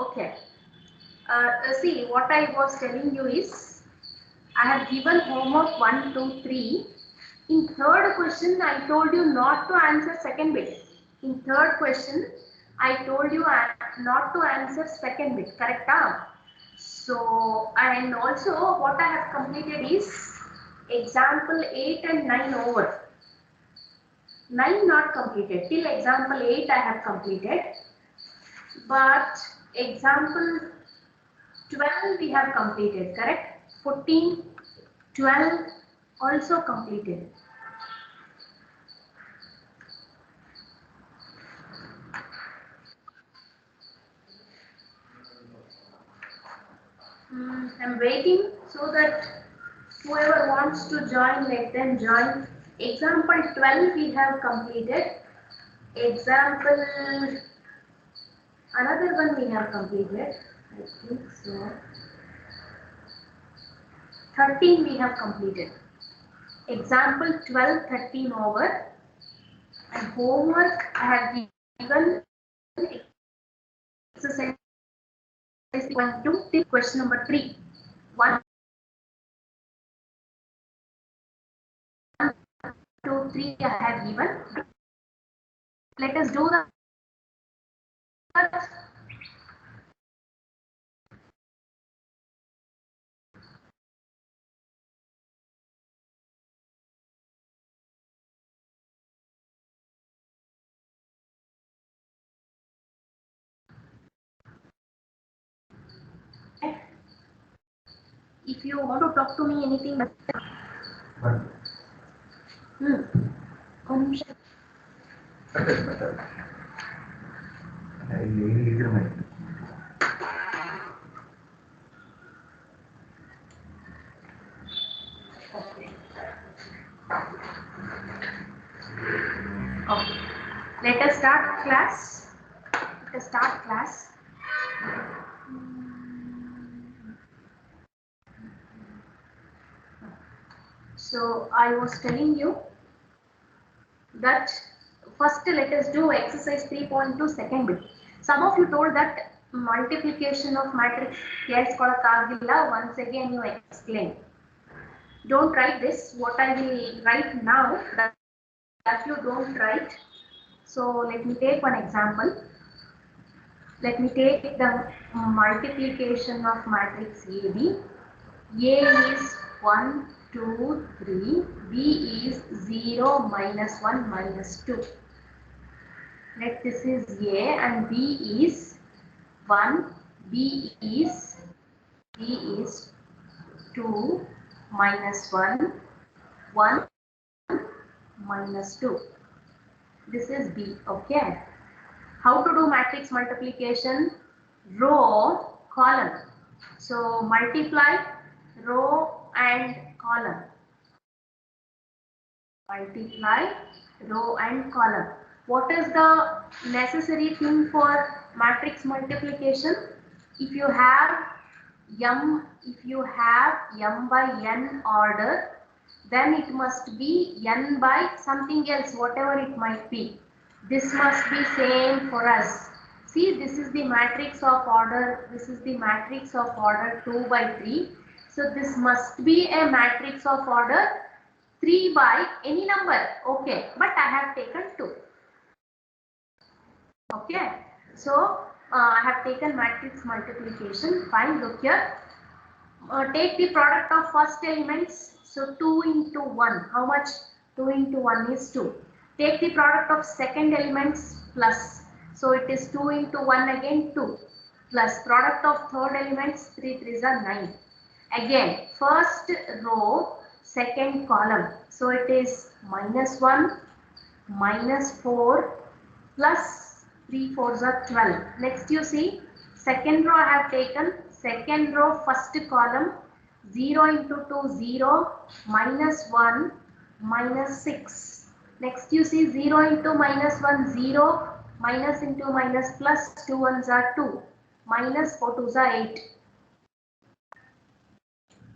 Okay. See, what I was telling you is, I have given homework 1, 2, 3. In third question, I told you not to answer second bit. In third question, I told you not to answer second bit. Correct? So, and also what I have completed is example 8 and 9 over. 9 not completed. Till example 8 I have completed. But example 12 we have completed. Correct? 14, 12 also completed. I'm waiting so that whoever wants to join, let them join. Example 12 we have completed. Example, another one we have completed. I think so. 13 we have completed. Example 12, 13 over. And homework I have given exercise 1 to question number 3. 1, 2, 3 I have given. Let us do that. If you want to talk to me anything, okay. Let us start class. Let us start class. So I was telling you that first let us do exercise 3.2 second bit. Some of you told that multiplication of matrix once again you explain. Don't write this. What I will write now, that you don't write. So let me take one example. Let me take the multiplication of matrix AB. A is 1, 2, 3. B is 0, minus 1, minus 2. Let this is A and B is 1. B is 2, minus 1, 1, minus 2. This is B. Okay. How to do matrix multiplication? Row, column. So multiply row and column. Multiply row and column. What is the necessary thing for matrix multiplication? If you have m by n order, then it must be n by something else, whatever it might be. This must be same for us. See, this is the matrix of order. This is the matrix of order 2 by 3. So this must be a matrix of order 3 by any number. Okay, but I have taken 2. Okay, so I have taken matrix multiplication. Fine, look here. Take the product of first elements. So 2 into 1. How much? 2 into 1 is 2. Take the product of second elements plus. So it is 2 into 1 again 2. Plus product of third elements 3 3s are 9. Again first row, second column. So it is minus 1, minus 4 plus 3 4s are 12. Next you see second row I have taken. Second row first column 0 into 2 0, minus 1, minus 6. Next you see 0 into minus 1 0, minus into minus plus 2 1s are 2, minus 4 2s are 8.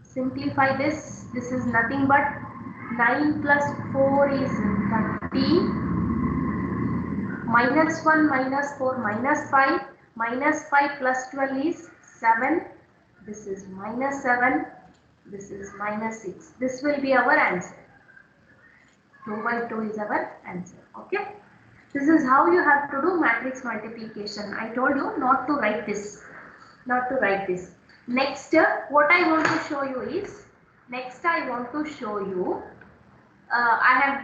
Simplify this. This is nothing but 9 plus 4 is 30, minus 1 minus 4 minus 5, Minus 5 plus 12 is 7. This is minus 7. This is minus 6. This will be our answer. 2 by 2 is our answer. Okay. This is how you have to do matrix multiplication. I told you not to write this. Not to write this. Next, what I want to show you is, we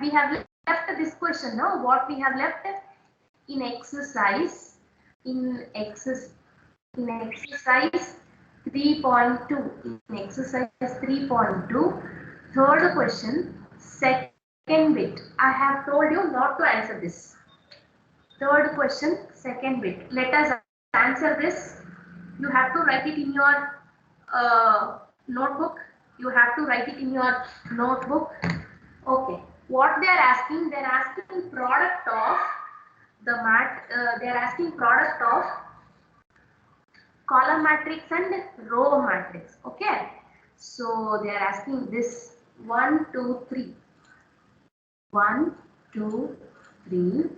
have left this question now. What we have left in exercise, in exercise 3.2, in exercise 3.2, third question, second bit. I have told you not to answer this. Third question, second bit. Let us answer this. You have to write it in your notebook. You have to write it in your notebook. Okay. What they are asking? They are asking product of the they are asking product of column matrix and row matrix. Okay. So they are asking this 1, 2, 3. 1, 2, 3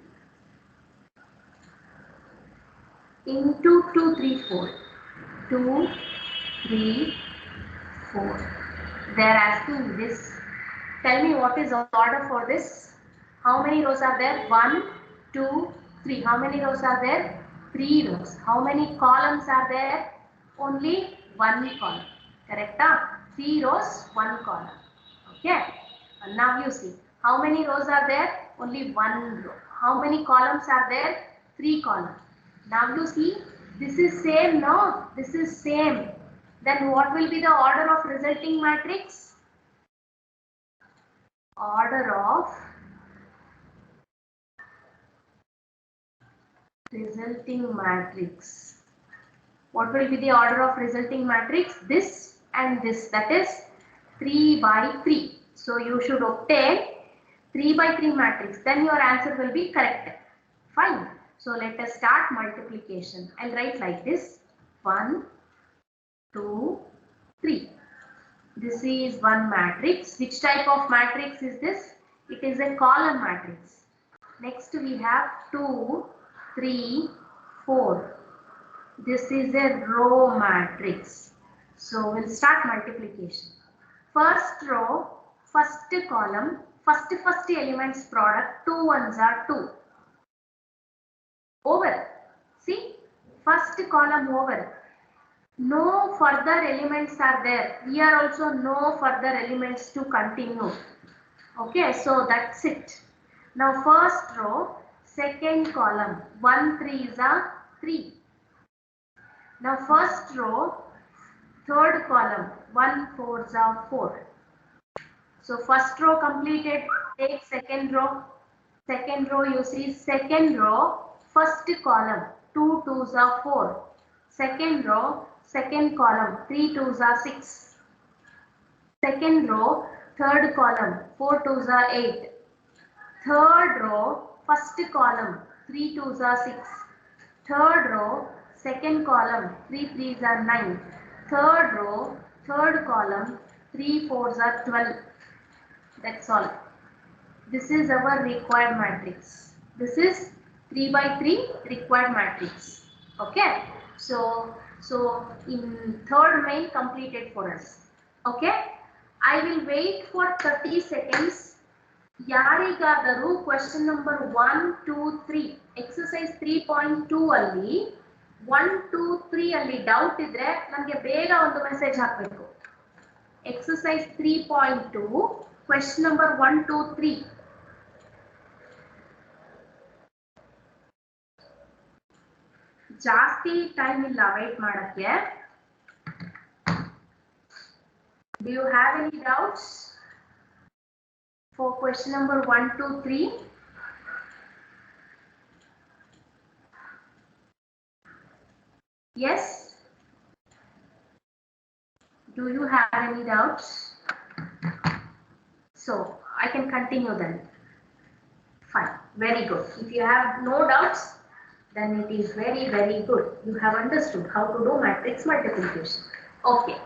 into 2, 3, 4. 2, 3, 4. They are asking this. Tell me what is the order for this. How many rows are there? 1, 2, 3. How many rows are there? 3 rows. How many columns are there? Only 1 column. Correct? 3 rows, 1 column. Okay. And now you see. How many rows are there? Only 1 row. How many columns are there? 3 columns. Now you see. This is same, no? This is same. Then what will be the order of resulting matrix? Order of resulting matrix. What will be the order of resulting matrix? This and this, that is 3 by 3. So you should obtain 3 by 3 matrix. Then your answer will be correct. Fine. So let us start multiplication. I'll write like this. 1, 2, 3. This is one matrix. Which type of matrix is this? It is a column matrix. Next we have 2, 3, 4. This is a row matrix. So we'll start multiplication. First row, first column, first elements product, 2 ones are 2. Over. See, first column over. No further elements are there. Here also no further elements to continue. Okay, so that's it. Now first row, second column, 1 3s are 3. Now first row, third column, 1 4s are 4. So first row completed. Take second row. Second row you see second row, first column, 2 2s are 4. Second row, second column, 3 2s are 6. Second row, third column, 4 2s are 8. Third row, first column, 3 2s are 6. Third row, second column, 3 3s are 9. Third row, third column, 3 4s are 12. That's all. This is our required matrix. This is 3 by 3 required matrix. Okay. So in third main completed for us. Okay. I will wait for 30 seconds. Yarigadaru question number 1, 2, 3. Exercise 3.2 ಅಲ್ಲಿ 1, 2, 3 ಅಲ್ಲಿ doubt ಇದ್ರೆ ನನಗೆ ಬೇಗ ಒಂದು message ಹಾಕಬೇಕು. Exercise 3.2 question number 1, 2, 3. ಜಾಸ್ತಿ time ಇಲ್ಲ wait ಮಾಡಕ್ಕೆ. Do you have any doubts for question number 1, 2, 3? Yes? Do you have any doubts? So I can continue then. Fine. Very good. If you have no doubts, then it is very, very good. You have understood how to do matrix multiplication. Okay.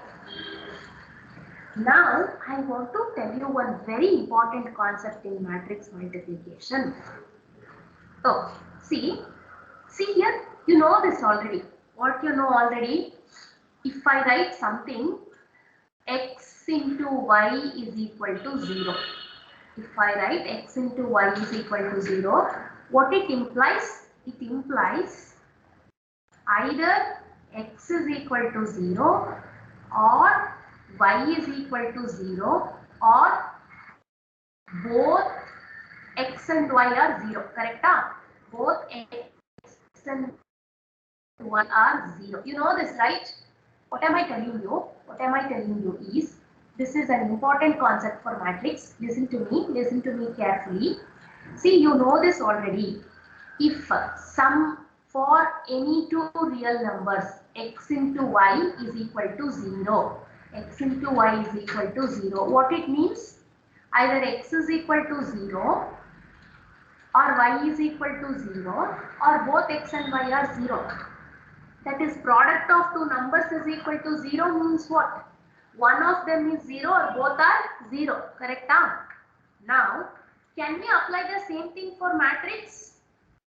Now I want to tell you one very important concept in matrix multiplication. Oh, see here You know this already. What you know already? If I write something, x into y is equal to 0. If I write x into y is equal to 0, what it implies? It implies either x is equal to 0 or y is equal to 0 or both x and y are 0. Correct? Both x and y are 0. You know this, right? What am I telling you? What am I telling you is, this is an important concept for matrix. Listen to me carefully. See, you know this already. If sum for any two real numbers, x into y is equal to 0, x into y is equal to 0, what it means? Either x is equal to 0 or y is equal to 0 or both x and y are 0. That is, product of two numbers is equal to 0 means what? One of them is 0 or both are 0. Correct? Now, can we apply the same thing for matrix?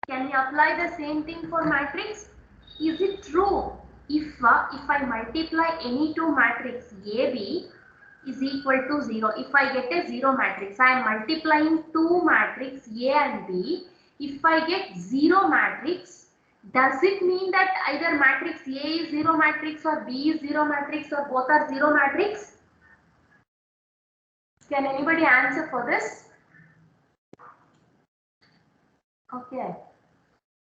Can we apply the same thing for matrix? Is it true? If I multiply any two matrix AB is equal to 0. If I get a 0 matrix, I am multiplying two matrix A and B. If I get 0 matrix, does it mean that either matrix A is 0 matrix or B is 0 matrix or both are 0 matrix? Can anybody answer for this? Okay.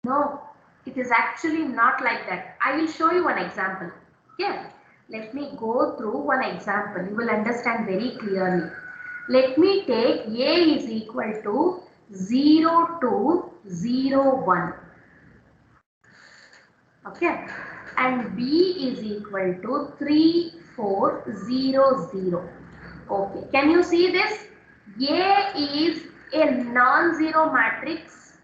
No, it is actually not like that. I will show you one example. Okay. Let me go through one example. You will understand very clearly. Let me take A is equal to 0 to 0, 1. Okay. And B is equal to 3, 4, 0, 0. Okay. Can you see this? A is a non-zero matrix.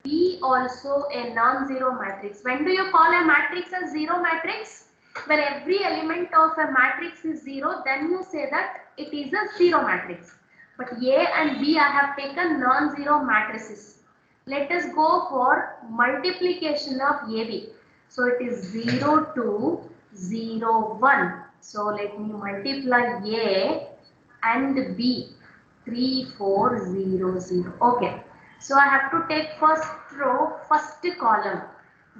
B also a non-zero matrix. When do you call a matrix a zero matrix? When every element of a matrix is 0, then you say that it is a 0 matrix. But A and B I have taken non-zero matrices. Let us go for multiplication of AB. So it is 0 to 0, 1. So let me multiply A and B. 3, 4, 0, 0. Okay. So I have to take first row, first column.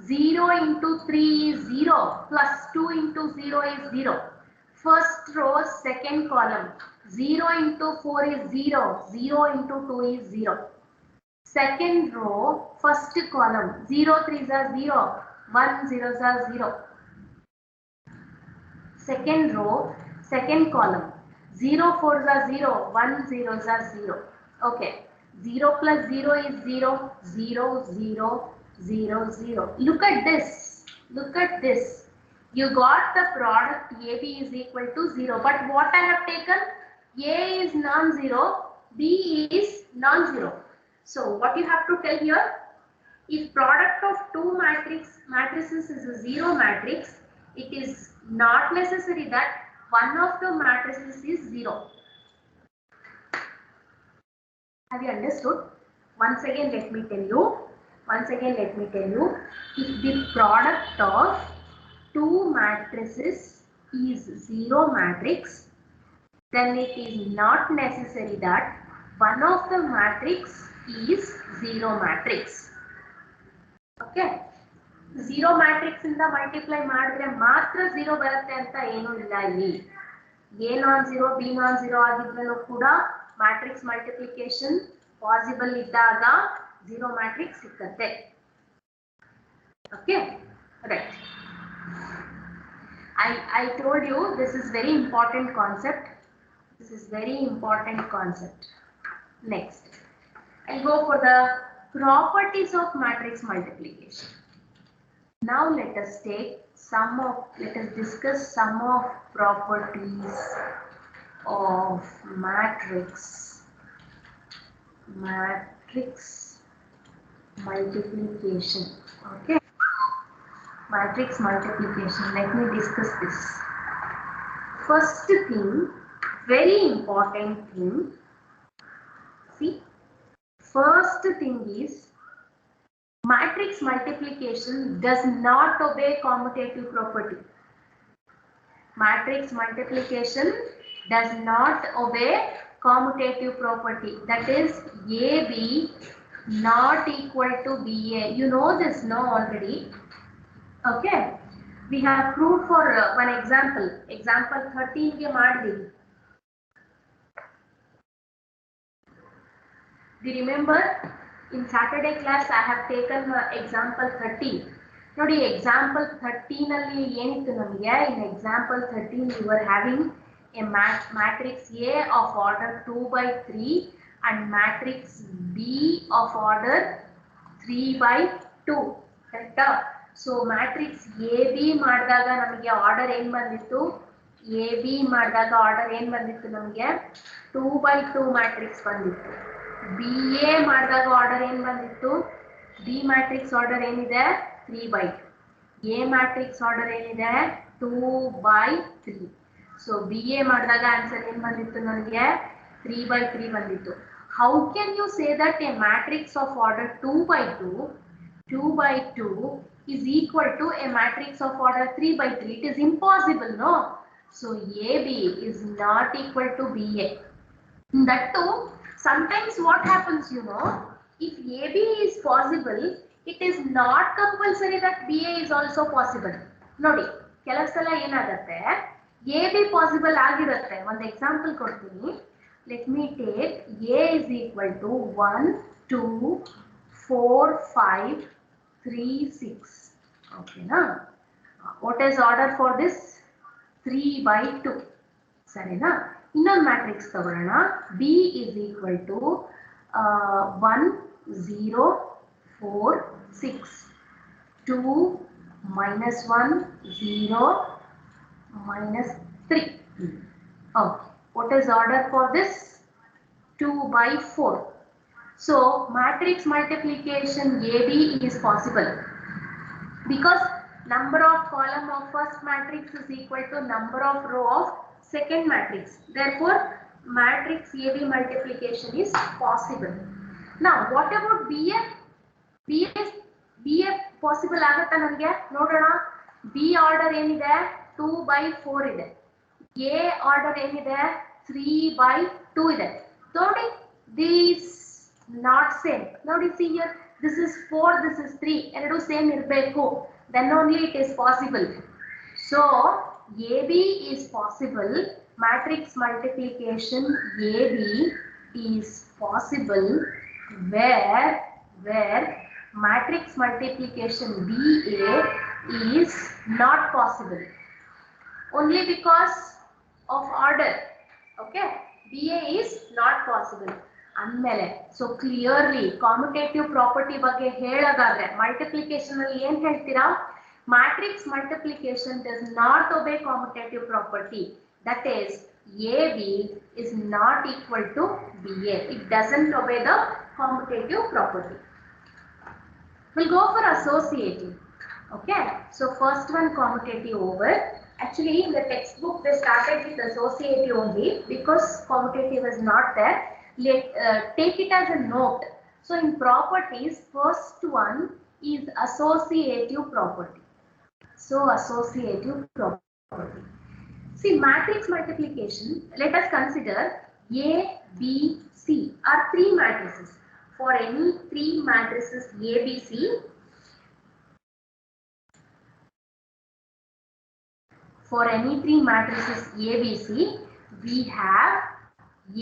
0 into 3 is 0 plus 2 into 0 is 0. First row, second column. 0 into 4 is 0. 0 into 2 is 0. Second row, first column. 0 3s are 0. 1 zeros are 0. Second row, second column. 0 4s are 0. 1 zeros are 0. Okay. 0 plus 0 is 0. 0, 0, 0, 0. Look at this. Look at this. You got the product AB is equal to 0. But what I have taken? A is non-zero. B is non-zero. So what you have to tell here? If product of two matrices is a 0 matrix, it is not necessary that one of the matrices is 0. Have you understood? Once again let me tell you. If the product of two matrices is 0 matrix, then it is not necessary that one of the matrix is 0 matrix. Okay. 0 matrix ಇಂದ multiply ಮಾಡಿದ್ರೆ ಮಾತ್ರ 0 ಬರುತ್ತೆ ಅಂತ ಏನೂ ಇಲ್ಲ ಇಲ್ಲಿ. A non-zero, B non-zero ಆಗಿದ್ರೂ ಕೂಡ matrix multiplication possible ಇದ್ದಾಗ 0 matrix ಸಿಕ್ಕತ್ತೆ. Okay, right. I told you this is very important concept. Next, I'll go for the properties of matrix multiplication. Now let us discuss some of properties of matrix multiplication. Okay, matrix multiplication. Let me discuss this. First thing, very important thing. See, first thing is Matrix multiplication does not obey commutative property. Matrix multiplication does not obey commutative property. That is AB not equal to BA. You know this now already. Okay. We have proved for one example. Example 13 ge ಮಾಡಿದೀವಿ. Do you remember? In Saturday class I have taken example 13. ನೋಡಿ example 13 ಅಲ್ಲಿ ಏನಿತ್ತು ನಮಗೆ? In example 13 we were having a matrix A of order 2 by 3 and matrix B of order 3 by 2. Correct? So matrix AB ಮಾಡಿದಾಗ ನಮಗೆ order ಏನು ಬಂದಿತ್ತು? AB ಮಾಡಿದಾಗ order ಏನು ಬಂದಿತ್ತು ನಮಗೆ? 2 by 2 matrix ಬಂದಿತ್ತು. BA ಮಾಡಿದಾಗ ಆರ್ಡರ್ ಏನು ಬಂದಿತ್ತು? B matrix ಆರ್ಡರ್ ಏನಿದೆ? 3 by 2. A matrix ಆರ್ಡರ್ ಏನಿದೆ? 2 by 3. So BA ಮಾಡಿದಾಗ ಆನ್ಸರ್ ಏನು ಬಂದಿತ್ತು ನನಗೆ? 3 by 3 ಬಂದಿತ್ತು. How can you say that a matrix of order 2 by 2 is equal to a matrix of order 3 by 3? It is impossible, no? So AB is not equal to BA. That too, sometimes what happens, you know, if AB is possible, it is not compulsory that BA is also possible. Nodi, ಕೆಲವು ಸಲ ಏನಾಗುತ್ತೆ, AB possible ಆಗಿರುತ್ತೆ. ಒಂದು example ಕೊಡ್ತೀನಿ. Let me take A is equal to 1, 2, 4, 5, 3, 6. Okay, na? What is order for this? 3 by 2. ಸರಿನಾ? ಇನ್ನೊಂದು matrix ತಗೊಳ್ಳೋಣ. B is equal to 1, 0, 4, 6. 2, minus 1, 0, minus 3. Okay. What is order for this? 2 by 4. So matrix multiplication AB is possible because number of column of first matrix is equal to number of row of second matrix. Therefore matrix AB multiplication is possible. Now what about BA? BA possible ಆಗುತ್ತಾ ನನಗೆ? ನೋಡೋಣ. B order ಏನಿದೆ? 2 by 4 ಇದೆ. A order ಏನಿದೆ? 3 by 2 ಇದೆ. ನೋಡಿ, these not same. ನೋಡಿ, see here, this is 4, this is 3. ಎರಡು ಸೇಮ್ ಇರಬೇಕು. Then only it is possible. So AB is possible. Matrix multiplication AB is possible where matrix multiplication BA is not possible. Only because of order. Okay, BA is not possible. ಅಂದಮೇಲೆ so clearly commutative property ಬಗ್ಗೆ ಹೇಳೋದಾದ್ರೆ multiplication ಅಲ್ಲಿ ಏನು ಹೇಳ್ತೀರಾ? Matrix multiplication does not obey commutative property. That is AB is not equal to BA. It doesn't obey the commutative property. We'll go for associative. Okay, so first one commutative over. Actually in the textbook they started with associative only because commutative is not there. Take it as a note. So in properties, first one is associative property. So associative property. See, matrix multiplication, let us consider A, B, C are three matrices. For any three matrices A, B, C, for any three matrices A, B, C, we have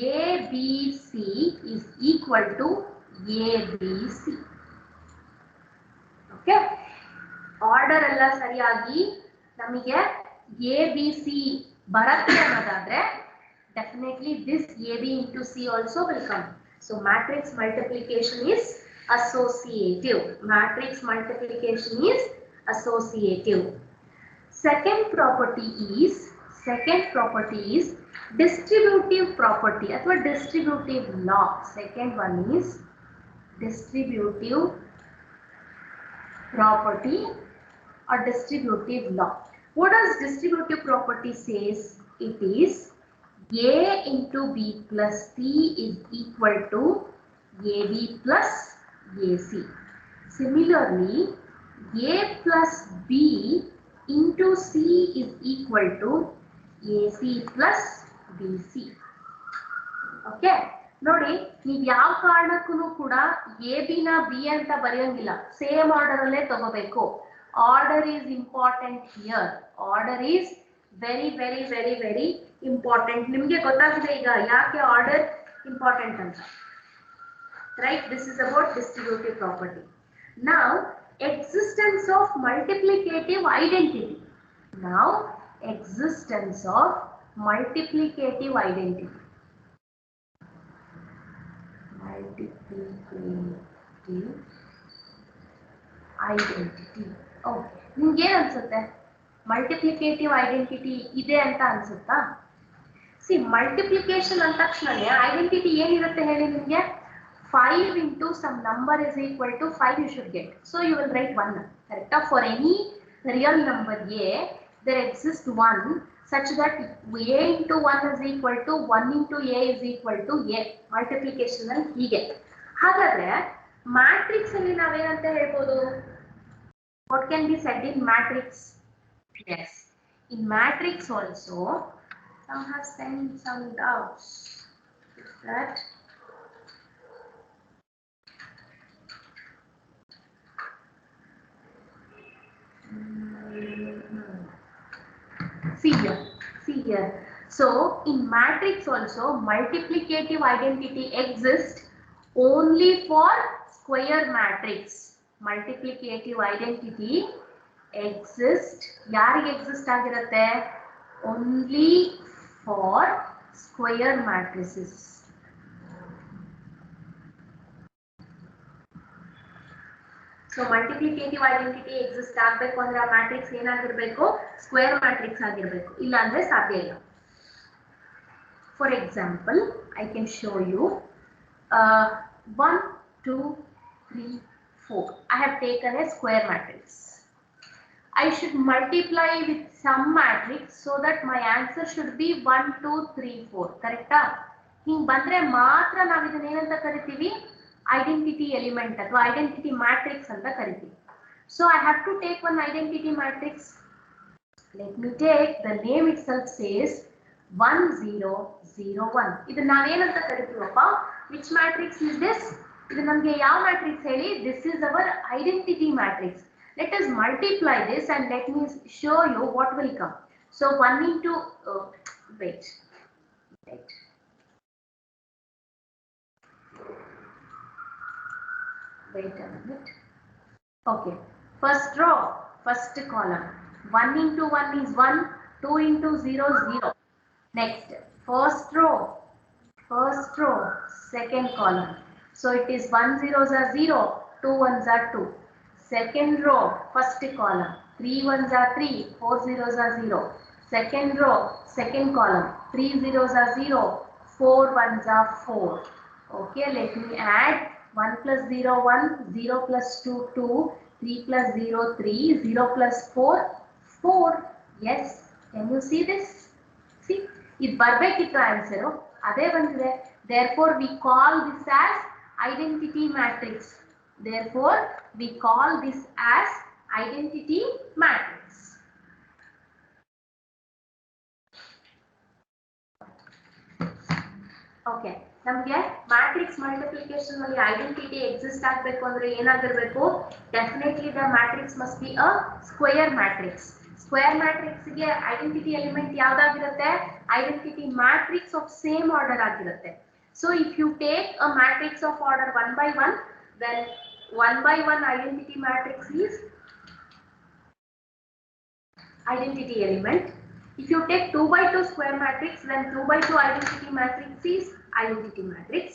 ABC is equal to ABC. Okay. Order ಎಲ್ಲ ಸರಿಯಾಗಿ ನಮಗೆ ABC ಬರುತ್ತೆ ಅನ್ನೋದಾದ್ರೆ definitely this AB into C also will come. So matrix multiplication is associative. Matrix multiplication is associative. Second property is distributive property अथवा distributive law. Second one is distributive property or distributive law. What does distributive property says? It is A into B plus C is equal to AB plus AC. Similarly, A plus B into C is equal to AC plus BC. Okay, ನೋಡಿ ನೀವು ಯಾವ ಕಾರಣಕ್ಕೂ ಕೂಡ A B ನ B ಅಂತ ಬರೆಯಂಗಿಲ್ಲ, same order ಅಲ್ಲೇ ತಗೋಬೇಕು. Order is important here. Order is very very very very important. ನಿಮಗೆ ಗೊತ್ತಾಗಿದೆ ಈಗ ಯಾಕೆ ಆರ್ಡರ್ ಇಂಪಾರ್ಟೆಂಟ್ ಅಂತ, right? This is about distributive property. Now, existence of multiplicative identity. Now, existence of multiplicative identity. Multiplicative identity. Oh, ನಿಮಗೆ ಏನು ಅನ್ಸುತ್ತೆ? Multiplicative identity ಇದೆ ಅಂತ ಅನ್ಸುತ್ತಾ? ಸಿ, ಮಲ್ಟಿಪ್ಲಿಕೇಶನ್ ಅಂದ ತಕ್ಷಣನೇ ಐಡೆಂಟಿಟಿ ಏನಿರುತ್ತೆ ಹೇಳಿ ನಿಮಗೆ? 5 into some number is equal to 5 you should get. So you will write 1. Correct? For any real number A, there exists 1 such that A into 1 is equal to 1 into A is equal to A. Multiplication ಅಲ್ಲಿ ಹೀಗೆ. ಹಾಗಾದ್ರೆ matrix ಅಲ್ಲಿ ನಾವೇನಂತ ಹೇಳ್ಬೋದು? What can be said in matrix? Yes. In matrix also, some have sent some doubts. Is that? See here. So in matrix also, multiplicative identity exists only for square matrix. Multiplicative identity exists, ಯಾರಿಗೆ exist ಆಗಿರುತ್ತೆ? Only for square matrices. So multiplicative identity exist ಆಗಬೇಕು ಅಂದ್ರೆ ಆ matrix ಏನಾಗಿರಬೇಕು? Square matrix ಆಗಿರಬೇಕು, ಇಲ್ಲ ಅಂದ್ರೆ ಸಾಧ್ಯ ಇಲ್ಲ. For example, I can show you 1 2 3 4. I have taken a square matrix. I should multiply with some matrix so that my answer should be 1 2 3 4. ಕರೆಕ್ಟಾ? ಹಿಂಗ್ ಬಂದ್ರೆ ಮಾತ್ರ ನಾವು ಇದನ್ನ ಏನಂತ ಕರಿತೀವಿ? ಐಡೆಂಟಿಟಿ ಎಲಿಮೆಂಟ್ ಅಥವಾ ಐಡೆಂಟಿಟಿ ಮ್ಯಾಟ್ರಿಕ್ಸ್ ಅಂತ ಕರಿತೀವಿ. So I have to take one identity matrix. Let me take, the name itself says 1 0 0 1. ಇದನ್ನ ನಾವೇನಂತ ಕರಿತೀವಪ್ಪ? Which matrix is this? ಇದು ನಮಗೆ ಯಾವ ಮ್ಯಾಟ್ರಿಕ್ಸ್ ಹೇಳಿ? This is our identity matrix. Let us multiply this and let me show you what will come. So 1 into wait a minute. Okay, first row, first column, 1 into 1 is 1, 2 into 0 0. Next, first row, second column. So it is 1 zeros are 0, 2 ones are 2. Second row, first column, 3 ones are 3, 4 zeros are 0. Second row, second column, 3 zeros are 0, 4 ones are 4. Okay, let me add 1 plus 0 1, 0 plus 2 2, 3 plus 0 3, 0 plus 4 4. Yes, can you see this? See, it barbekitu answer ade bandide. Therefore we call this as identity matrix. Therefore we call this as identity matrix. Okay, ನಮಗೆ matrix multiplication ಅಲ್ಲಿ identity exist ಆಗಬೇಕು ಅಂದ್ರೆ ಏನಾಗಿರಬೇಕು? Definitely the matrix must be a square matrix. Square matrix ಗೆ identity element ಯಾವ್ದಾಗಿರುತ್ತೆ? Identity matrix of same order ಆಗಿರುತ್ತೆ. So if you take a matrix of order 1 by 1, then 1 by 1 identity matrix is identity element. If you take 2 by 2 square matrix, then 2 by 2 identity matrix is identity matrix.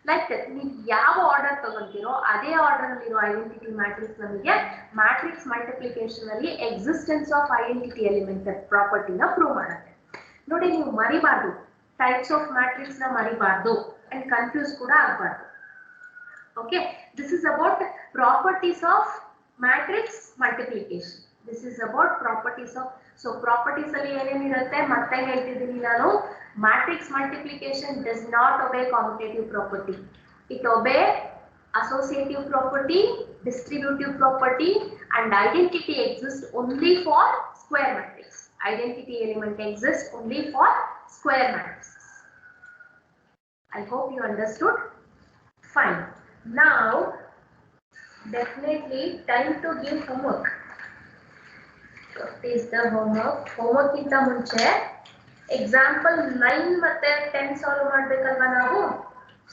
Like that, ನೀವು ಯಾವ order ತಗೊಂತೀರೋ ಅದೇ order ಅಲ್ಲಿ ಇರೋ identity matrix ನಮಗೆ matrix multiplication ಅಲ್ಲಿ existence of identity element ಪ್ರಾಪರ್ಟಿನ prove ಮಾಡುತ್ತೆ. ನೋಡಿ, ನೀವು ಮರಿಬಾರ್ದು, ಟೈಪ್ಸ್ ಆಫ್ ಮ್ಯಾಟ್ರಿಕ್ಸ್ ನ ಮರಿಬಾರ್ದು ಅಂಡ್ ಕನ್ಫ್ಯೂಸ್ ಕೂಡ ಆಗಬಾರ್ದು. Okay, this is about properties of matrix multiplication. This is about properties of, so properties ಅಲ್ಲಿ ಏನೇನಿರುತ್ತೆ ಮತ್ತೆ ಹೇಳ್ತಿದ್ದೀನಿ ನಾನು. Matrix multiplication does not obey commutative property. It obey associative property distributive property, and identity exists only for square matrix. Identity element exists only for square matrices. I hope you understood. Fine. Now, definitely time to give homework. What is the homework? Homework inta munche example 9 ಮತ್ತೆ 10 solve ಮಾಡಬೇಕಲ್ವಾ ನಾವು.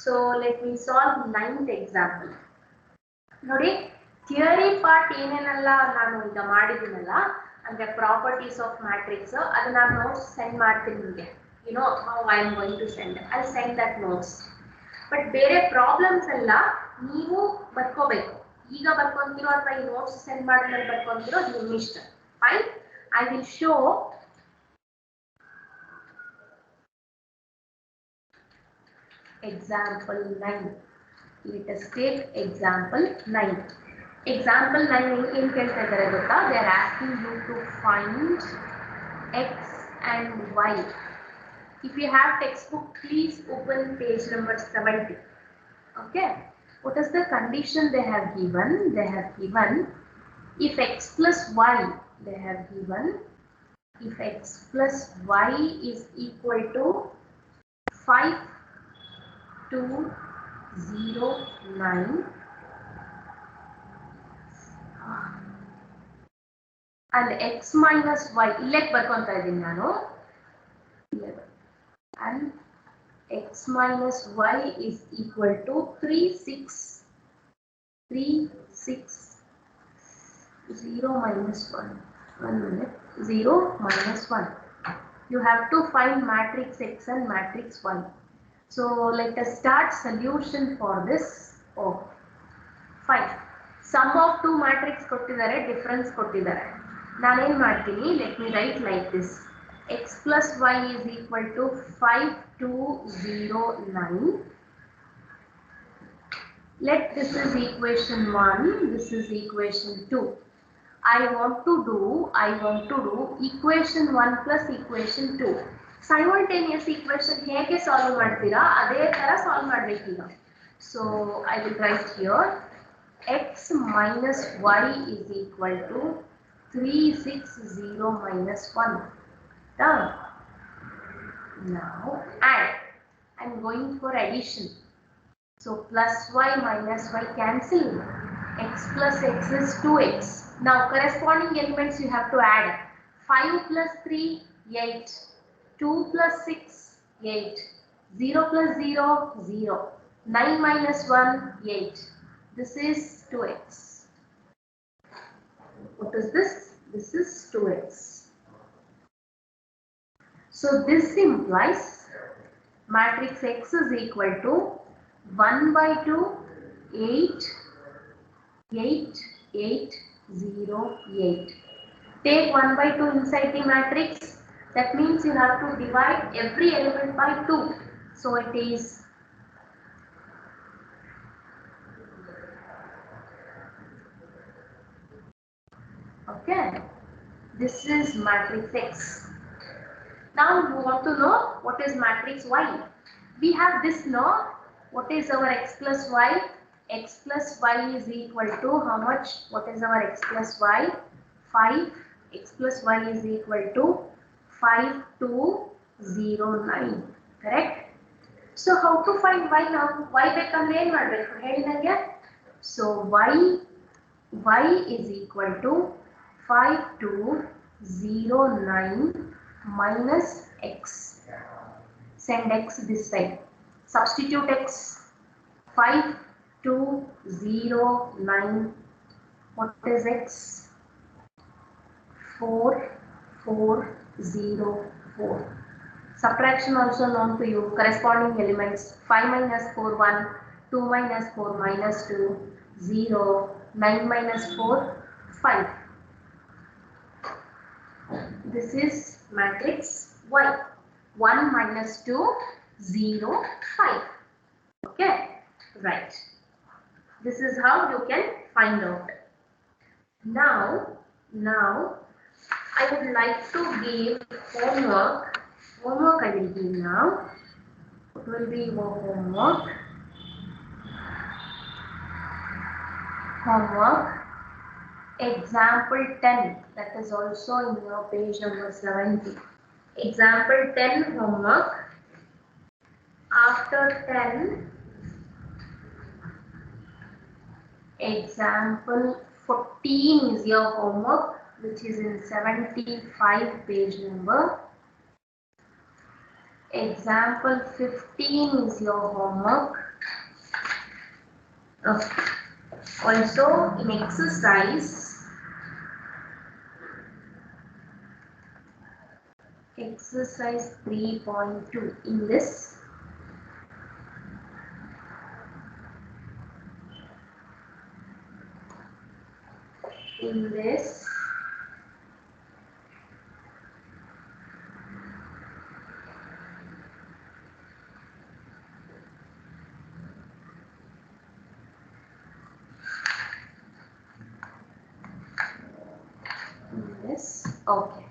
So let me solve 9th example. ನೋಡಿ theory part ಏನೇನೆಲ್ಲ ನಾನು ಈಗ ಮಾಡಿದ್ದೀನಲ್ಲ ಅಂದ್ರೆ properties of matrix ಅದು ನಾನು notes send ಮಾಡ್ತೀನಿ ನಿಮಗೆ. You know how I am going to send. I send that notes. But ಬೇರೆ ಪ್ರಾಬ್ಲಮ್ಸ್ ಎಲ್ಲ ನೀವು ಬರ್ಕೋಬೇಕು. ಈಗ ಬರ್ಕೊಂತಿರೋ ಅಥವಾ ಈ ನೋಟ್ಸ್ ಸೆಂಡ್ ಮಾಡಿದ್ಮೇಲೆ ಬರ್ಕೊಂತಿರೋ ಅದು ನಿಮ್ಮ ಇಷ್ಟ. Fine. I will show example 9. Let us take example 9. Example 9 ಏನು ಕೇಳ್ತಾ ಇದ್ದಾರೆ ಗೊತ್ತಾ? They are asking you to find x and y. If you have textbook, please open page number 70. Okay. What is the condition they have given? They have given if x plus y. They have given if x plus y is equal to 5, 2, 0, 9 and x minus y illek barkonta idini nanu and x minus y is equal to 3, 6, 0 minus 1. 1 minute. 0 minus 1. You have to find matrix x and matrix y. So let us start solution for this. Oh, fine. Sum of two matrix kottidare, difference kottidare. Nanu ಏನು ಮಾಡ್ತೀನಿ, let me write like this. X plus y is equal to 5, 2, 0, 9. Let this is equation 1, this is equation 2. I want to do equation 1 plus equation 2. Simultaneous equation ಹೇಗೆ solve ಮಾಡ್ತೀರಾ ಅದೇ ತರ solve ಮಾಡಬೇಕು ಈಗ. So I will write here x minus y is equal to 3, 6, 0 minus 1. Done. Now add. I am going for addition. So plus y minus y cancel. X plus x is 2x. Now corresponding elements you have to add. 5 plus 3, 8. 2 plus 6, 8. 0 plus 0, 0. 9 minus 1, 8. This is 2x. What is this? This is 2x. So this implies matrix x is equal to 1 by 2, 8, 8, 8, 0, 8. Take 1 by 2 inside the matrix. That means you have to divide every element by 2. So it is okay. This is matrix x. Now you want to know what is matrix y. We have this law. What is our x plus y? X plus y is equal to how much? What is our x plus y? 5. X plus y is equal to 5, 2, 0, 9. Correct? So how to find y now? Y bekandre ಏನು ಮಾಡಬೇಕು ಹೇಳಿ ನನಗೆ. So y is equal to 5, 2, 0, 9 minus x. Send x this side. Substitute x. 5, 2, 0, 9. What is x? 4, 4, 0, 4. Subtraction also known to you. Corresponding elements 5 minus 4, 1, 2 minus 4, minus 2, 0, 9 minus 4, 5. This is matrix y. 1 minus 2, 0, 5. Okay, right. This is how you can find out. Now I would like to give homework. Homework I will give now. What will be your homework? homework example 10, that is also in your page number 70. Example 10 homework. After 10, example 14 is your homework, which is in 75 page number. Example 15 is your homework. Also in exercise 3.2, in this okay,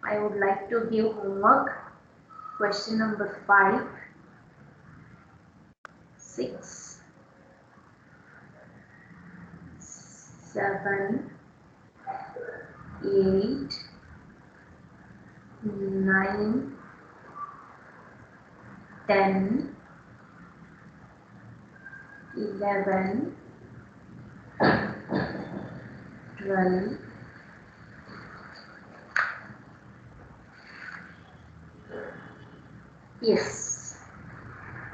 I would like to give homework question number 5, 6, 7, 8, 9, 10, 11, 12, yes,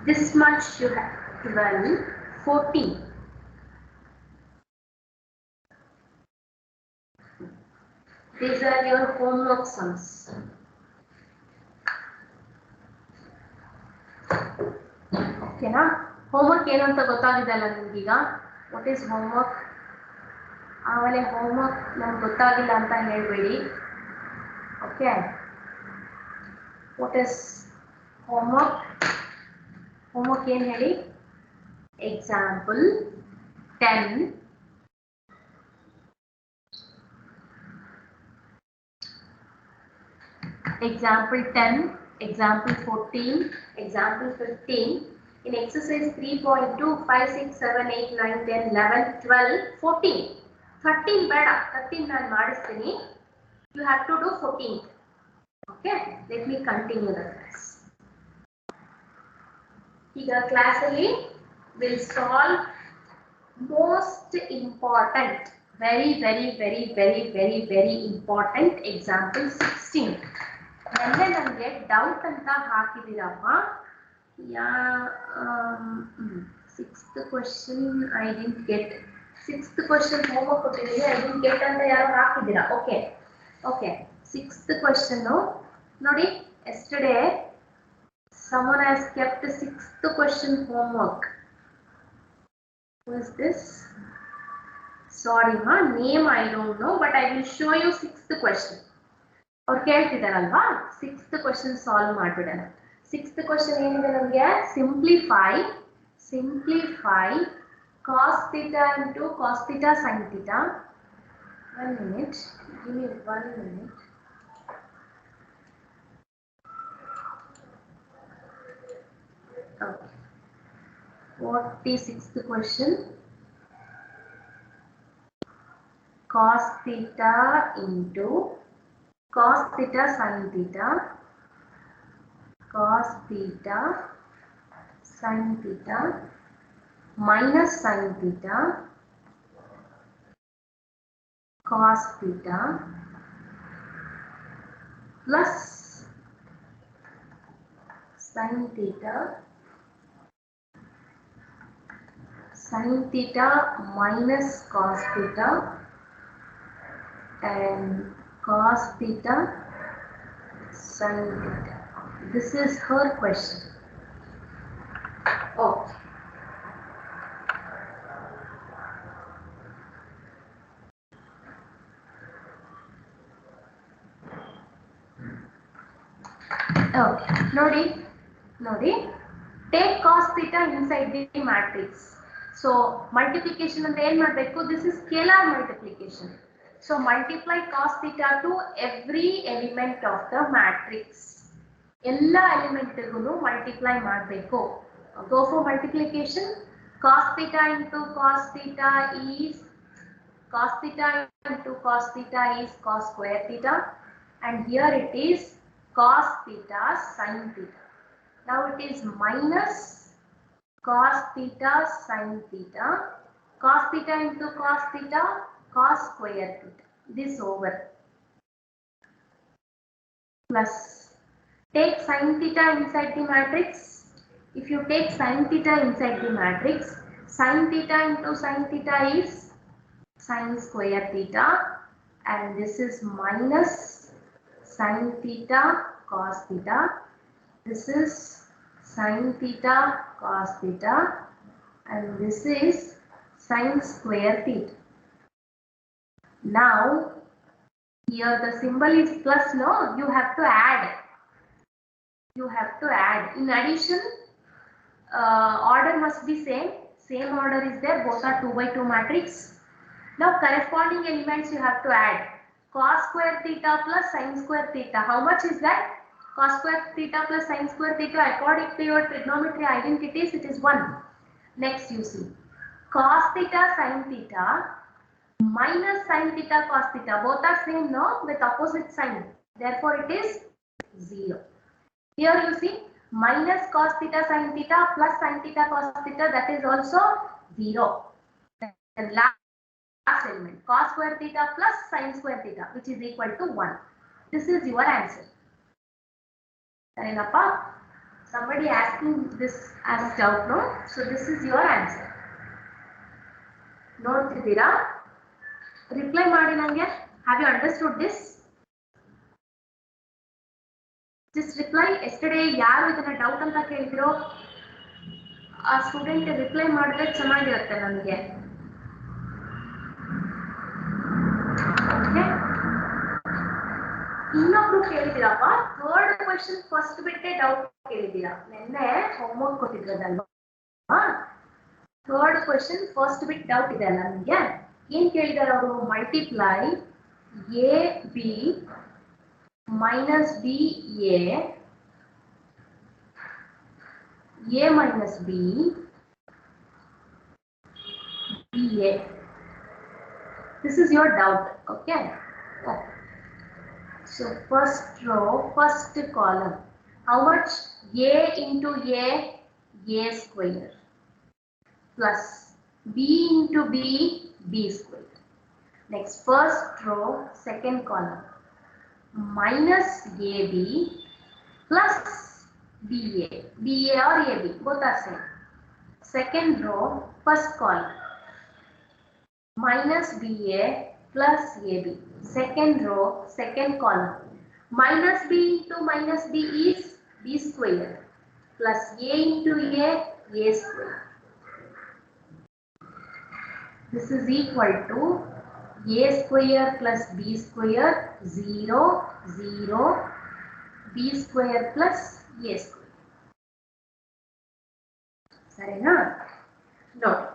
this much you have, 12, 14. These are your homework sums. Okay na? Homework ಏನು ಅಂತ ಗೊತ್ತಾಗಿದೆಲ್ಲ ನಿಮಗೀಗ? What is homework? ಆಮೇಲೆ homework ನಮಗೆ ಗೊತ್ತಾಗಿಲ್ಲ ಅಂತ ಹೇಳಬೇಡಿ. Okay. What is homework? Homework ಏನು ಹೇಳಿ? Example 10. Example 10, example 14, example 15. In exercise 3.2, 5, 6, 7, 8, 9, 10, 11, 12, 14. 13 beda. 13 nan madistini. You have to do 14th. Okay. Let me continue the class. Here class alli will solve most important, very important example 16. ನೆನ್ನೆ ನನಗೆ doubt ಅಂತ ಹಾಕಿದ್ದೀರಮ್ಮ. Sixth question I didn't get. Sixth question homework ಕೊಟ್ಟಿದ್ದೀನಿ, I didn't get ಅಂತ ಯಾರು ಹಾಕಿದ್ದೀರಾ? Okay okay, sixth question ನೋಡಿ. Yesterday someone has kept the sixth question homework. Who is this? Sorry ma, name I don't know, but I will show you sixth question. ಅವ್ರು ಕೇಳ್ತಿದಾರಲ್ವಾ, sixth question solve ಮಾಡ್ಬಿಡೋಣ. Sixth question ಏನಿದೆ ನಮಗೆ? Simplify cos theta into cos theta sine theta. 1 minute, give me 1 minute. Okay. What is sixth question? Cos theta into cos theta sin theta, cos theta sin theta minus sin theta cos theta plus sin theta minus cos theta and cos theta sin theta. This is her question. Okay. Okay. Nodi. Take cos theta inside the matrix. So multiplication ಅಂದ್ರೆ ಏನು ಮಾಡಬೇಕು? This is scalar multiplication. So multiply cos theta to every element of the matrix. ಎಲ್ಲ ಎಲಿಮೆಂಟ್ಗೂ multiply ಮಾಡಬೇಕು. Go for multiplication. Cos theta into cos theta is cos theta into cos theta is cos square theta, and here it is cos theta sin theta. Now it is minus cos theta sin theta, cos theta into cos theta, cos square theta. This over plus take sin theta inside the matrix. If you take sin theta inside the matrix, sin theta into sin theta is sin square theta, and this is minus sin theta cos theta. This is sin theta cos theta, and this is sin square theta. Now here the symbol is plus, no? You have to add. You have to add. In addition, order must be same. Same order is there. Both are 2 by 2 matrix. Now corresponding elements you have to add. Cos square theta plus sin square theta. How much is that? Cos square theta plus sin square theta, according to your trigonometry identities, it is 1. Next you see. Cos theta sin theta minus sin theta cos theta. Both are same, no? With opposite sign. Therefore it is 0. Here you see minus cos theta sin theta plus sin theta cos theta, that is also 0. The last element, cos square theta plus sin square theta, which is equal to 1. This is your answer. Somebody asking this as doubt, no? So this is your answer. Notiದ್ದೀರಾ? Reply ಮಾಡಿ ನನಗೆ. Have you understood this? Just reply. Yesterday ಯಾರು ಇದನ್ನ doubt ಅಂತ ಕೇಳಿದ್ರು ಆ student reply ಮಾಡಿದ್ರೆ ಚೆನ್ನಾಗಿರುತ್ತೆ ನನಗೆ. ಓಕೆ, ಇನ್ನೊಬ್ರು ಕೇಳಿದಿರಪ್ಪ, ಥರ್ಡ್ ಕ್ವೆಶ್ಚನ್ ಫಸ್ಟ್ ಬಿಟ್ಟೆ ಡೌಟ್ ಕೇಳಿದ್ದೀರಾ. ನಿನ್ನೆ ಹೋಮ್ವರ್ಕ್ ಕೊಟ್ಟಿದ್ರದಲ್ವಾ, third question first bit doubt ಇದೆ ಅಲ್ಲ ನಿಮಗೆ. ಏನ್ ಕೇಳಿದಾರೆ ಅವರು? Multiply A B minus b a minus b a. This is your doubt. Okay. So first row, first column, how much? A into a square, plus b into b square. Next, first row, second column, minus AB plus BA. BA or AB, both are same. Second row, first column, minus BA plus AB. Second row, second column, minus B into minus B is B square plus A into A square. This is equal to a square plus b square 0 0 b square plus a square. ಸರಿನಾ? ನೋಡಿ,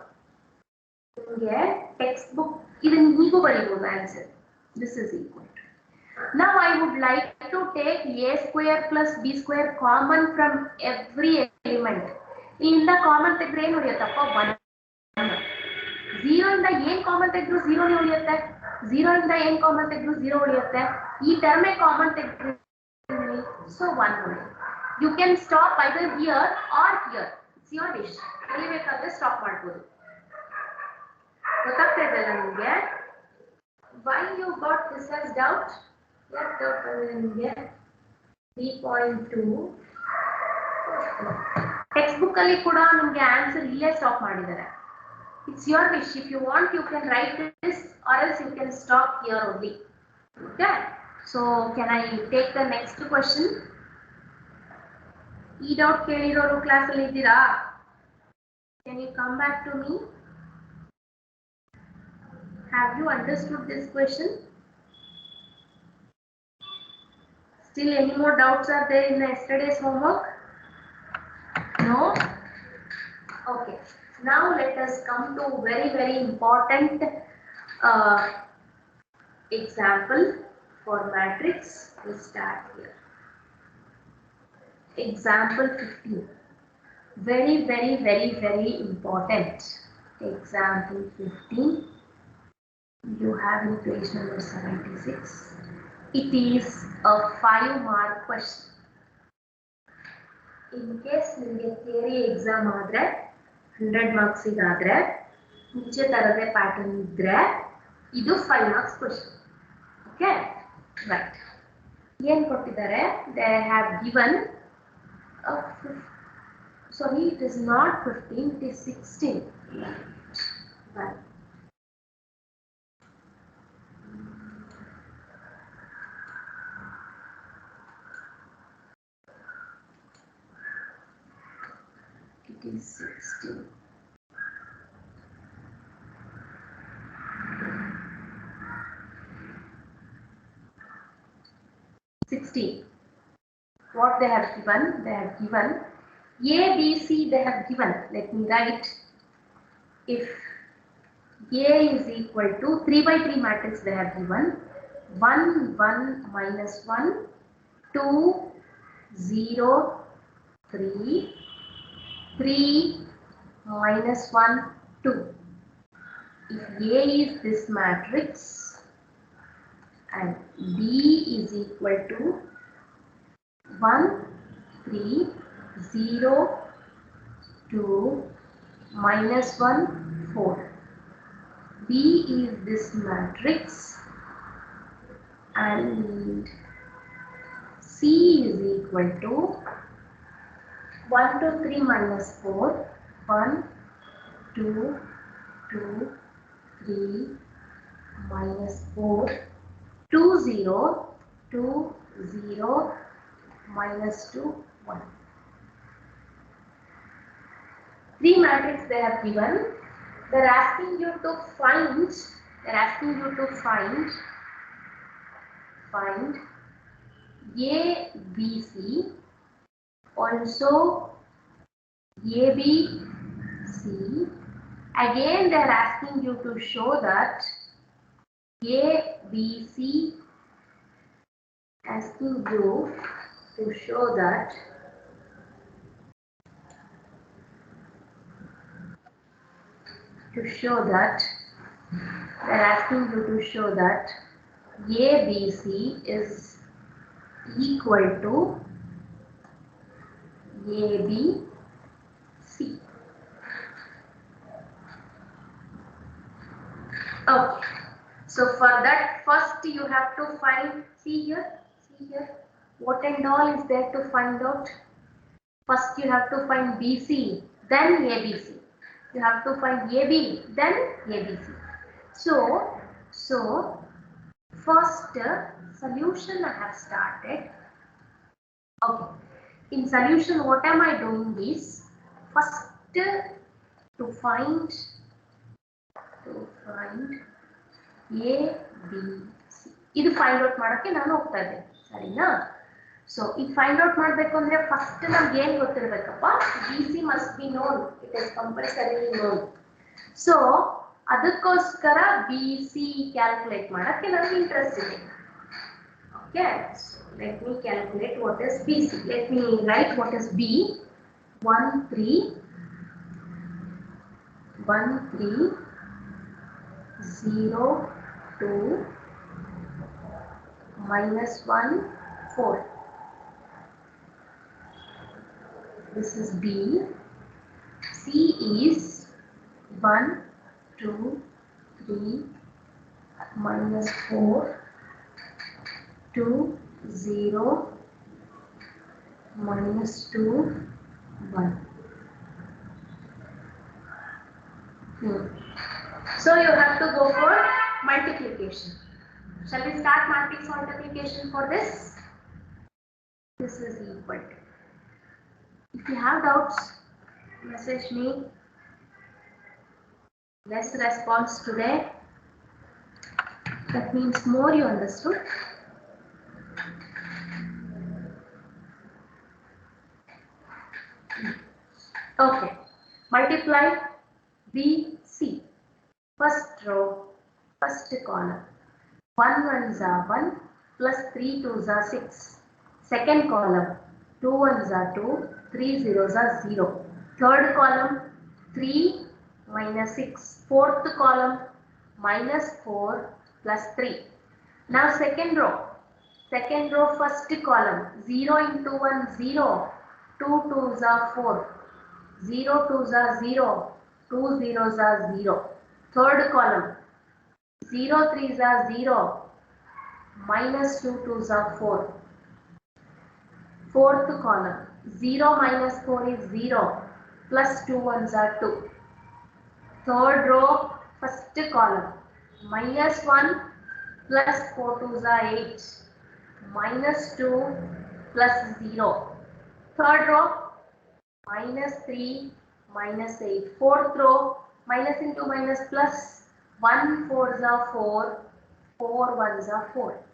ನಿಮಗೆ text book ಇದನ್ನ ಹೀಗೂ ಬರೀಬಹುದು answer. This is equal to. Now I would like to take a square plus b square common from every element. ಇಲ್ಲಿಂದ common ತೆಗೆದ್ರೆ ಏನು ಉಳಿಯುತ್ತಪ್ಪ? 1. 0 ಇಂದ ಏನ್ ಕಾಮನ್ ತೆಗೆದ್ರು 0 ನೇ ಉಳಿಯುತ್ತೆ. 0 ಇಂದ ಏನ್ ಕಾಮನ್ ತೆಗೆದ್ರು 0 ಉಳಿಯುತ್ತೆ. ಈ ಟರ್ಮ್ ಕಾಮನ್ ತೆಗೆದ್ರೆ ಸೊ 1 ಉಳಿಯುತ್ತೆ. You can stop either here or here. It's your decision. ಎಲ್ಲಿ ಬೇಕಾದ್ರೆ ಸ್ಟಾಪ್ ಮಾಡಬಹುದು. ಗೊತ್ತಾಗ್ತಾ ಇದೆಯಲ್ಲ ನಿಮಗೆ? Why you got this as doubt? ಯಾಕೆ ಡೌಟ್ ಬಂದಿದೆ ನಿಮಗೆ? 3.2 ಟೆಕ್ಸ್ಟ್ ಬುಕ್ ಅಲ್ಲಿ ಕೂಡ ನಿಮಗೆ ಆನ್ಸರ್ ಇಲ್ಲೇ ಸ್ಟಾಪ್ ಮಾಡಿದ್ದಾರೆ. It's your wish. If you want, you can write this, or else you can stop here only. Okay. So, can I take the next question? E doubt keliroru class alli idira? Can you come back to me? Have you understood this question? Still any more doubts are there in yesterday's homework? No? Okay. Now let us come to very important example for matrix. We start here. Example 15. Very, very, very, very important. Example 15. You have in page number 76. It is a 5-mark question. In case you theory exam ಆದರೆ 100 marks ಇಗಾದ್ರೆ ಮುಂಚೆ ತರದೇ pattern ಇದ್ರೆ ಇದು 5 marks question. Okay, right. ಏನು ಕೊಟ್ಟಿದ್ದಾರೆ? They have given sorry, it is not 15, it is 16. Right. It is 16. What they have given? They have given A, B, C. They have given. Let me write. If A is equal to 3 by 3 matrix, they have given 1, 1, minus 1, 2, 0, 3, 3, minus 1, 2. If A is this matrix and B is equal to 1, 3, 0, 2, minus 1, 4. B is this matrix and C is equal to 1, 2, 3 minus 4, 1, 2, 2, 3, minus 4, 2, 0, 2, 0, minus 2, 1. 3 matrix they have given. They are asking you to find. They are asking you to find A, B, C. Also A, B, C. Again they are asking you to show that A, B, C. Asking you to show that they're asking you to show that ABC is equal to ABC. Okay, so for that first you have to find, see here, what and all is there to find out. First you have to find BC, then ABC. You have to find AB, then ABC. So first solution I have started. Okay, in solution what am I doing is first to find A, B, C. ಇದು find out ಮಾಡೋಕೆ ನಾನು ಹೋಗ್ತಾ ಇದ್ದೆ, ಸರಿನಾ? So if find out ಮಾಡಬೇಕು ಅಂದ್ರೆ first ನಮಗೆ ಏನು ಗೊತ್ತಿರಬೇಕಪ್ಪ? BC must be known. It is compulsorily known. So ಅದಕ್ಕೋಸ್ಕರ BC ಕ್ಯಾಲ್ಕುಲೇಟ್ ಮಾಡಕ್ಕೆ ನನಗೆ ಇಂಟ್ರೆಸ್ಟ್ ಇದೆ. Okay, so let me calculate what is BC. Let me write what is B. 1, 3, 0, 2, minus 1, 4. This is B. C is 1, 2, 3, minus 4, 2, 0, minus 2, 1. So you have to go for multiplication. Shall we start matrix multiplication for this? This is equal to. If you have doubts, message me. Less response today. That means more you understood. Okay. Multiply BC. First row, first column. 1 ones are 1 plus 3 2s are 6. Second column, 2 ones are 2, 3 zeros are 0. Third column 3 minus 6. Fourth column minus 4 plus 3. Now second row. Second row first column 0 into 1 0. 2 2s are 4. 0 2s are 0. 2 zeros are 0. Third column 0 3s are 0. Minus 2 2s are 4. Fourth column 0 minus 4 is 0. Plus 2 1s are 2. Third row first column minus 1 plus 4 2s are 8. Minus 2 plus 0. Third row minus 3 minus 8. Fourth row minus into minus plus 1 4s are 4. 4 1s are 4.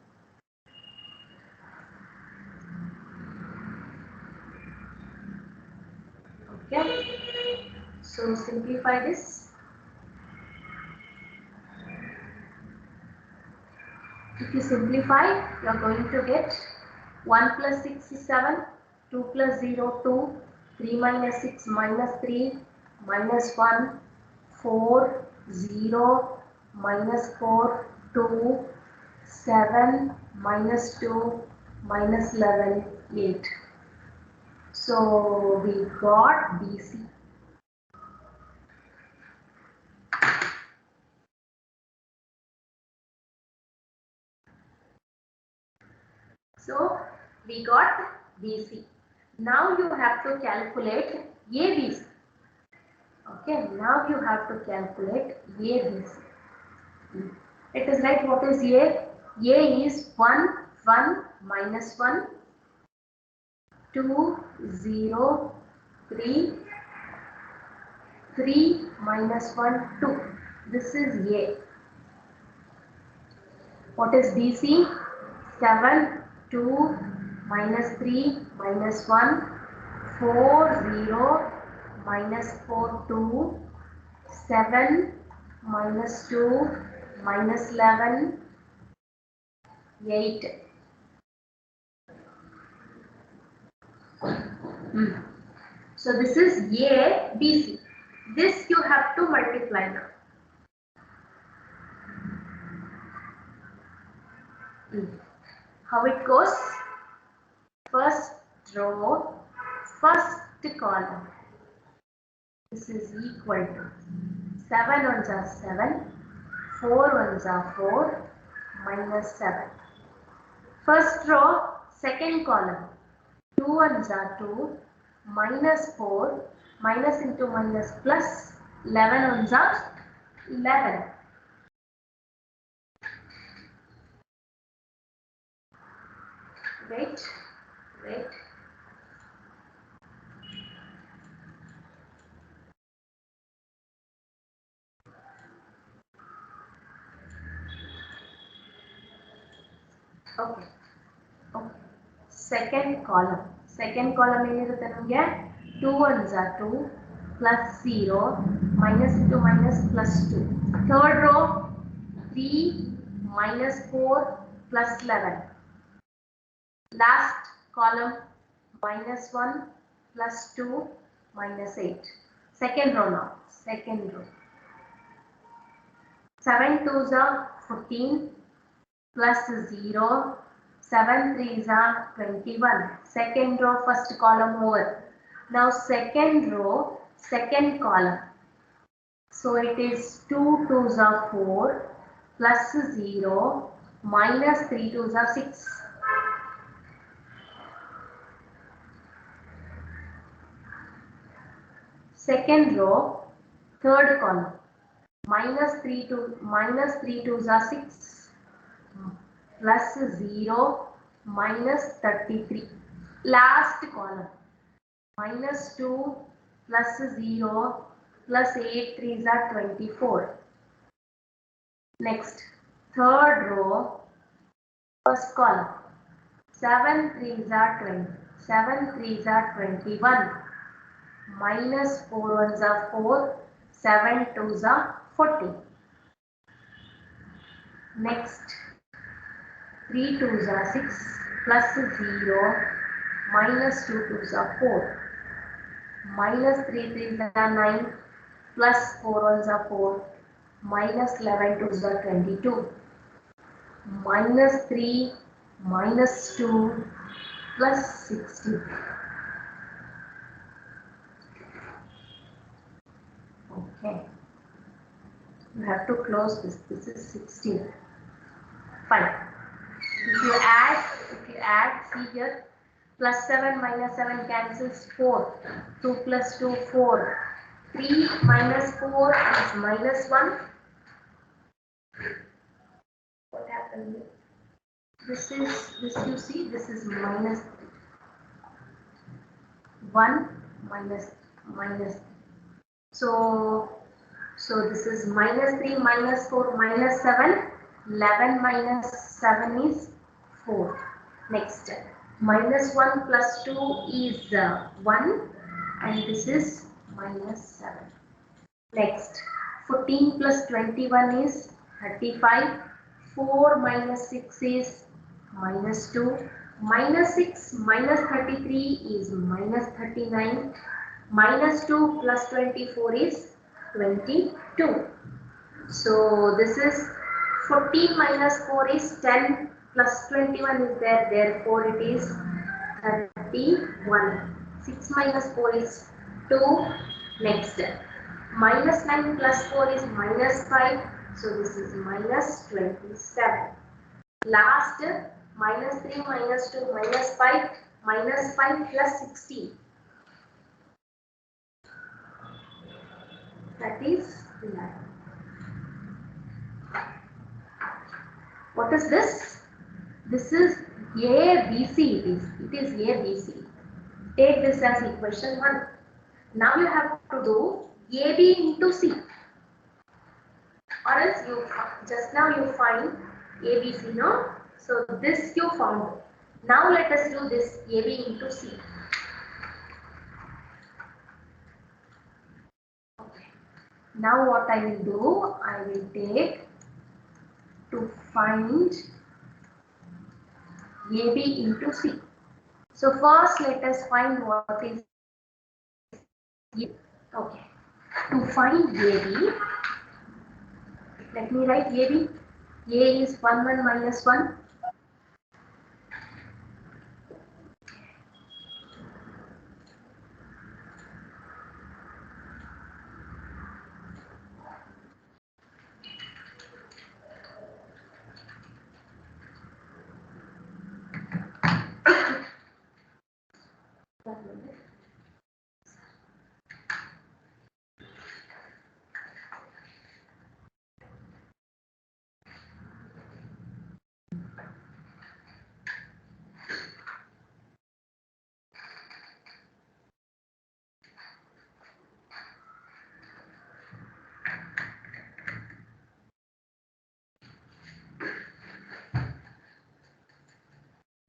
Okay. So simplify this. If you simplify, you are going to get 1 plus 6 is 7, 2 plus 0 2, 3 minus 6 minus 3, minus 1, 4, 0, minus 4, 2, 7, minus 2, minus 11, 8. So we got BC. So we got BC. Now you have to calculate ABC. Okay, now you have to calculate ABC. Let us write what is A. A is 1, 1, minus 1, 2, 0, 3, 3, minus 1, 2. This is A. What is BC? 7, 2, minus 3, minus 1, 4, 0, minus 4, 2, 7, minus 2, minus 11, 8. So this is A, BC. This you have to multiply now. How it goes? First row, first column. This is equal to 7 ones are 7, 4 ones are 4, minus 7. First row, second column. 2 ones are 2, minus 4, minus into minus plus, 11 ones are 11. Wait. Okay. Second column ಏನಿರುತ್ತೆ ನಮಗೆ 2 ones are 2 plus 0 minus into minus plus 2. Third row 3 minus 4 plus 11. Last column minus 1 plus 2 minus 8. Second row now. 7 2s are 14 plus 0. 7 3s are 21. Second row, first column over. Now second row, second column. So it is 2 2s are 4 plus 0 minus 3 2s are 6. Second row, third column. Minus 3 2s are 6. Plus 0 minus 33. Last column minus 2 plus 0 plus 8 3s are 24. Next third row, first column. 7 3s are 20. 7 3s are 21. Minus 4 1s are 4. 7 2s are 14. Next 3 2s are 6 plus 0 minus 2 2s are 4. minus 3 3s are 9, plus 4 1s are 4, minus 11 2s are 22, minus 3 minus 2 plus 60. Okay, you have to close this. This is 16. Fine. If you add, see here, plus 7 minus 7 cancels 4. 2 plus 2, 4. 3 minus 4 is minus 1. What happened here? This you see, this is minus 1 minus. So this is minus 3 minus 4 minus 7. 11 minus 7 is 4. Next, minus 1 plus 2 is 1, and this is minus 7. Next, 14 plus 21 is 35. 4 minus 6 is minus 2. Minus 6 minus 33 is minus 39. Minus 2 plus 24 is 22. So this is 14 minus 4 is 10, plus 21 is there, therefore it is 31. 6 minus 4 is 2. Next, minus 9 plus 4 is minus 5, so this is minus 27. Last, minus 3 minus 2 minus 5, minus 5 plus 16. That is 11. What is this? This is ABC. It is ABC. Take this as equation 1. Now you have to do AB into C. Or else you just now you find ABC, no? So this you found. Now let us do this AB into C. Okay. Now what I will do, I will take to find AB into C. So first let us find what is AB. Okay. To find AB, let me write AB. A is 1 1 minus 1.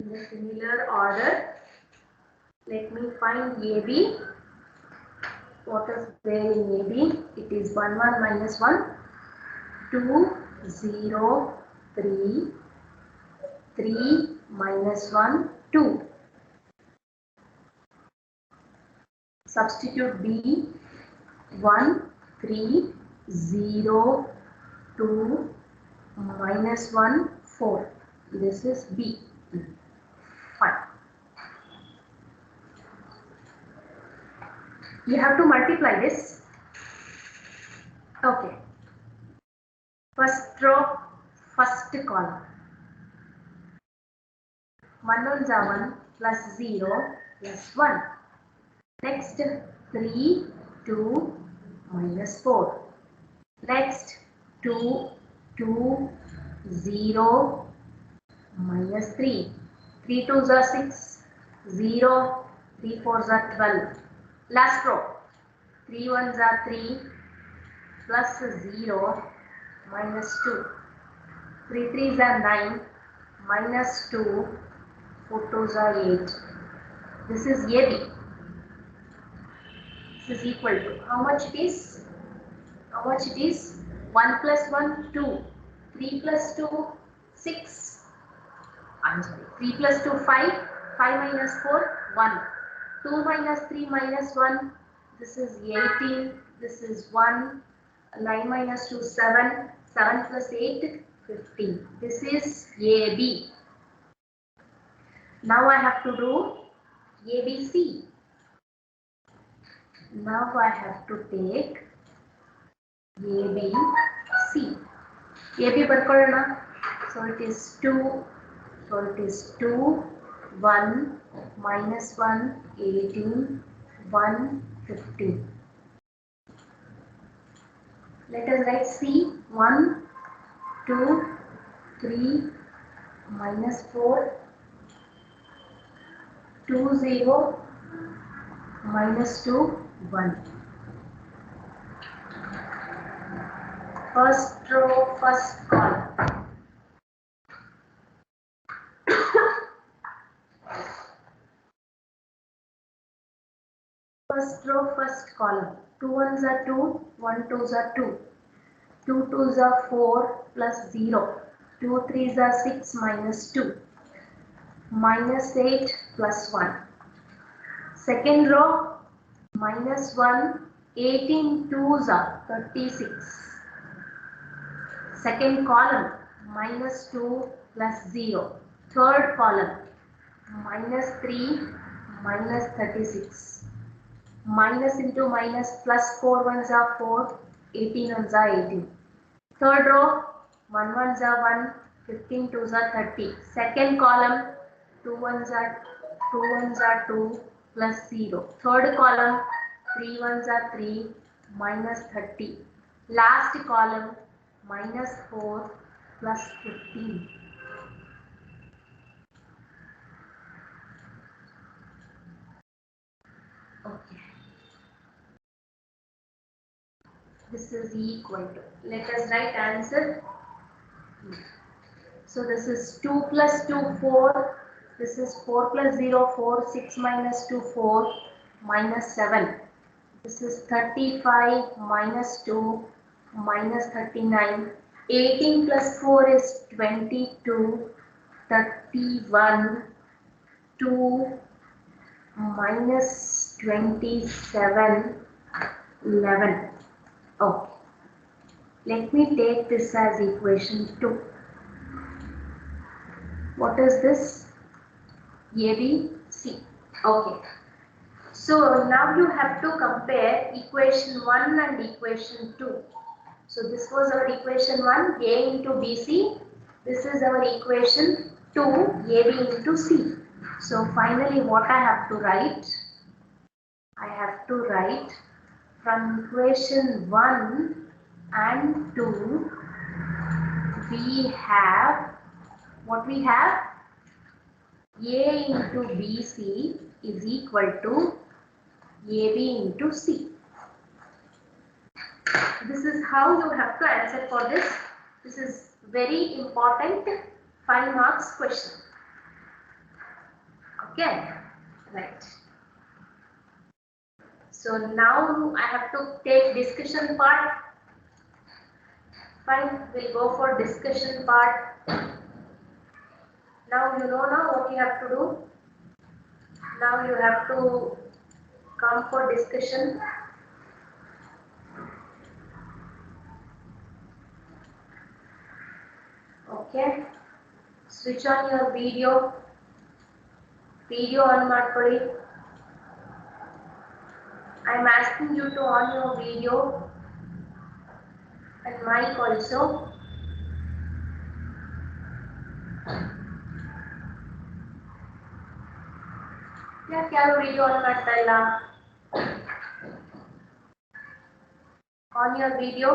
In a similar order, let me find AB. What is there in AB? It is 1 1 minus 1, 2 0 3, 3 minus 1 2. Substitute B, 1 3 0 2 minus 1 4. This is B. Fine. You have to multiply this. Okay. First row, first column. 1 ones are 1 plus 0 plus 1. Next, 3, 2 minus 4. Next, 2, 2, 0 minus 3. 3 2s are 6, 0, 3 4s are 12. Last row, 3 1s are 3 plus 0 minus 2. 3 3s are 9 minus 2, 4 2s are 8. This is AB. This is equal to how much it is? How much it is? 1 plus 1, 2. 3 plus 2, 6. I'm sorry. 3 plus 2, 5. 5 minus 4, 1. 2 minus 3 minus 1, This is 18. This is 1. 9 minus 2, 7. 7 plus 8, 15. This is AB. Now I have to do ABC. Now I have to take ABC. AB barkolna. So it is 2. So it is 2, 1, minus 1, 18, 1, 15. Let us write C. 1, 2, 3, minus 4, 2, 0, minus 2, 1. First row, first column. First row, first column. 2 ones are 2, 1 twos are 2. 2 twos are 4 plus 0. 2 threes are 6 minus 2. Minus 8 plus 1. Second row, minus 1, 18 twos are 36. Second column, minus 2 plus 0. Third column, minus 3, minus 36. Minus into minus plus 4 ones are 4, 18 ones are 18. Third row, 1 ones are 1, 15 twos are 30. Second column, 2 ones are 2 plus 0. Third column, 3 ones are 3, minus 30. Last column, minus 4 plus 15. Okay. This is equal to. Let us write answer. So this is 2 plus 2, 4. This is 4 plus 0, 4. 6 minus 2, 4. Minus 7. This is 35 minus 2, minus 39. 18 plus 4 is 22. 31. 2 minus 27. 11. Okay. Let me take this as equation 2. What is this? ABC. Okay. So now you have to compare equation 1 and equation 2. So this was our equation 1, A into BC. This is our equation 2, AB into C. So finally what I have to write? I have to write from equation 1 and 2, we have, what we have? A into BC is equal to AB into C. This is how you have to answer for this. This is very important 5 marks question. Okay, right. So now I have to take discussion part. Fine, we'll go for discussion part. Now you know now what you have to do. Now you have to come for discussion. Okay, switch on your video. Video on ಮಾಡ್ಕೊಳ್ಳಿ. I am asking you to on your video and mic also. ಯಾಕೆ ಯಾರು video on ಮಾಡ್ತಾ ಇಲ್ಲ? On your video.